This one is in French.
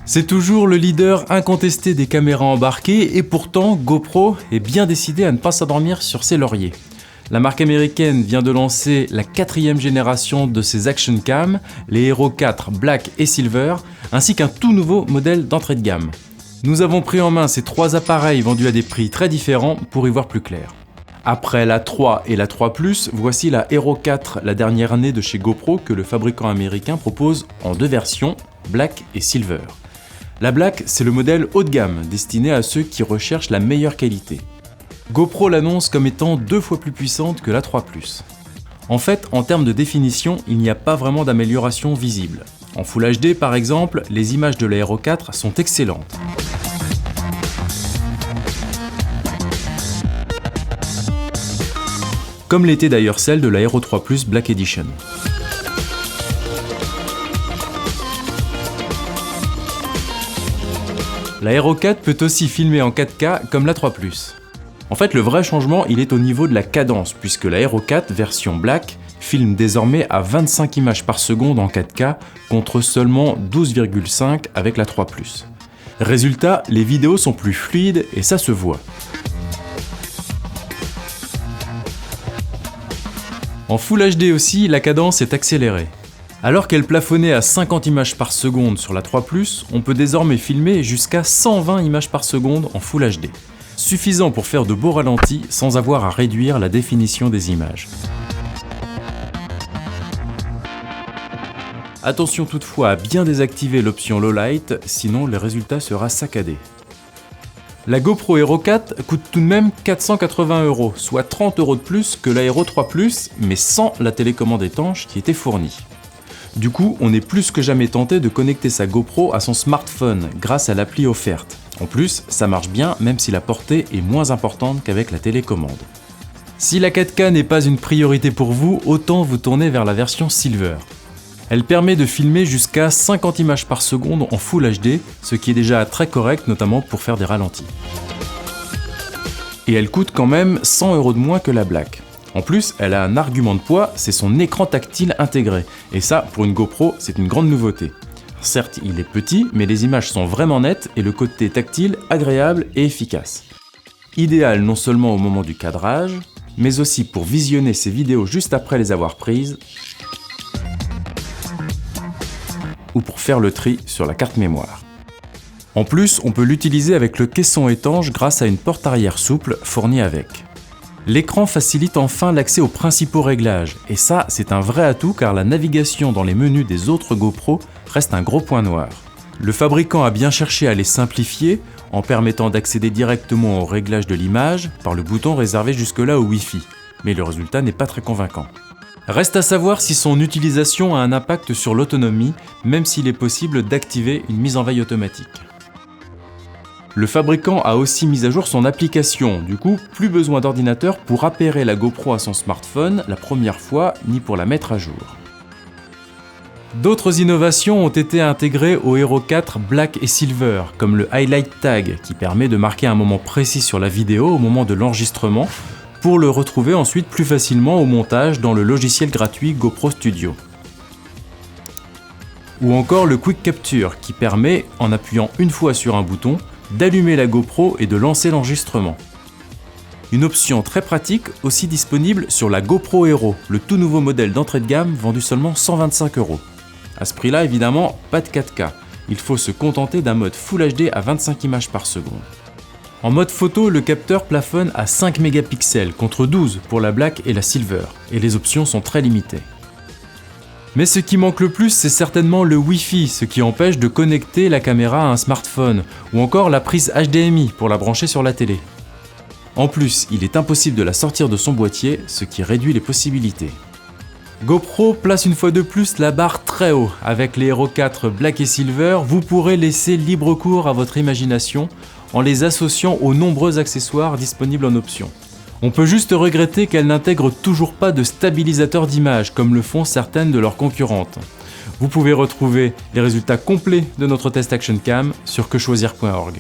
C'est toujours le leader incontesté des caméras embarquées et pourtant GoPro est bien décidé à ne pas s'endormir sur ses lauriers. La marque américaine vient de lancer la 4e génération de ses Action Cam, les Hero 4 Black et Silver, ainsi qu'un tout nouveau modèle d'entrée de gamme. Nous avons pris en main ces 3 appareils vendus à des prix très différents pour y voir plus clair. Après la 3 et la 3 Plus, voici la Hero 4, la dernière année de chez GoPro que le fabricant américain propose en 2 versions, Black et Silver. La Black, c'est le modèle haut de gamme, destiné à ceux qui recherchent la meilleure qualité. GoPro l'annonce comme étant 2 fois plus puissante que la 3 Plus. En fait, en termes de définition, il n'y a pas vraiment d'amélioration visible. En Full HD par exemple, les images de la Hero 4 sont excellentes. Comme l'était d'ailleurs celle de la Hero 3 Plus Black Edition. La Hero 4 peut aussi filmer en 4K comme la 3 Plus. En fait, le vrai changement, il est au niveau de la cadence, puisque la Hero 4 version Black filme désormais à 25 images par seconde en 4K, contre seulement 12,5 avec la 3 Plus. Résultat, les vidéos sont plus fluides et ça se voit. En Full HD aussi, la cadence est accélérée. Alors qu'elle plafonnait à 50 images par seconde sur la 3 Plus, on peut désormais filmer jusqu'à 120 images par seconde en Full HD. Suffisant pour faire de beaux ralentis sans avoir à réduire la définition des images. Attention toutefois à bien désactiver l'option Low Light, sinon le résultat sera saccadé. La GoPro Hero 4 coûte tout de même 480 €, soit 30 € de plus que la Hero 3 Plus, mais sans la télécommande étanche qui était fournie. Du coup, on est plus que jamais tenté de connecter sa GoPro à son smartphone grâce à l'appli offerte. En plus, ça marche bien même si la portée est moins importante qu'avec la télécommande. Si la 4K n'est pas une priorité pour vous, autant vous tourner vers la version Silver. Elle permet de filmer jusqu'à 50 images par seconde en Full HD, ce qui est déjà très correct notamment pour faire des ralentis. Et elle coûte quand même 100 € de moins que la Black. En plus, elle a un argument de poids, c'est son écran tactile intégré. Et ça, pour une GoPro, c'est une grande nouveauté. Certes, il est petit, mais les images sont vraiment nettes et le côté tactile agréable et efficace. Idéal non seulement au moment du cadrage, mais aussi pour visionner ces vidéos juste après les avoir prises ou pour faire le tri sur la carte mémoire. En plus, on peut l'utiliser avec le caisson étanche grâce à une porte arrière souple fournie avec. L'écran facilite enfin l'accès aux principaux réglages, et ça c'est un vrai atout car la navigation dans les menus des autres GoPro reste un gros point noir. Le fabricant a bien cherché à les simplifier en permettant d'accéder directement aux réglages de l'image par le bouton réservé jusque-là au Wi-Fi, mais le résultat n'est pas très convaincant. Reste à savoir si son utilisation a un impact sur l'autonomie, même s'il est possible d'activer une mise en veille automatique. Le fabricant a aussi mis à jour son application, du coup plus besoin d'ordinateur pour appairer la GoPro à son smartphone la première fois, ni pour la mettre à jour. D'autres innovations ont été intégrées au Hero 4 Black et Silver, comme le Highlight Tag qui permet de marquer un moment précis sur la vidéo au moment de l'enregistrement, pour le retrouver ensuite plus facilement au montage dans le logiciel gratuit GoPro Studio. Ou encore le Quick Capture qui permet, en appuyant une fois sur un bouton, d'allumer la GoPro et de lancer l'enregistrement. Une option très pratique aussi disponible sur la GoPro Hero, le tout nouveau modèle d'entrée de gamme vendu seulement 125 €. À ce prix-là, évidemment, pas de 4K. Il faut se contenter d'un mode Full HD à 25 images par seconde. En mode photo, le capteur plafonne à 5 mégapixels contre 12 pour la Black et la Silver, et les options sont très limitées. Mais ce qui manque le plus, c'est certainement le Wi-Fi, ce qui empêche de connecter la caméra à un smartphone, ou encore la prise HDMI pour la brancher sur la télé. En plus, il est impossible de la sortir de son boîtier, ce qui réduit les possibilités. GoPro place une fois de plus la barre très haut. Avec les Hero 4 Black et Silver, vous pourrez laisser libre cours à votre imagination en les associant aux nombreux accessoires disponibles en option. On peut juste regretter qu'elles n'intègrent toujours pas de stabilisateur d'image comme le font certaines de leurs concurrentes. Vous pouvez retrouver les résultats complets de notre test Action Cam sur quechoisir.org.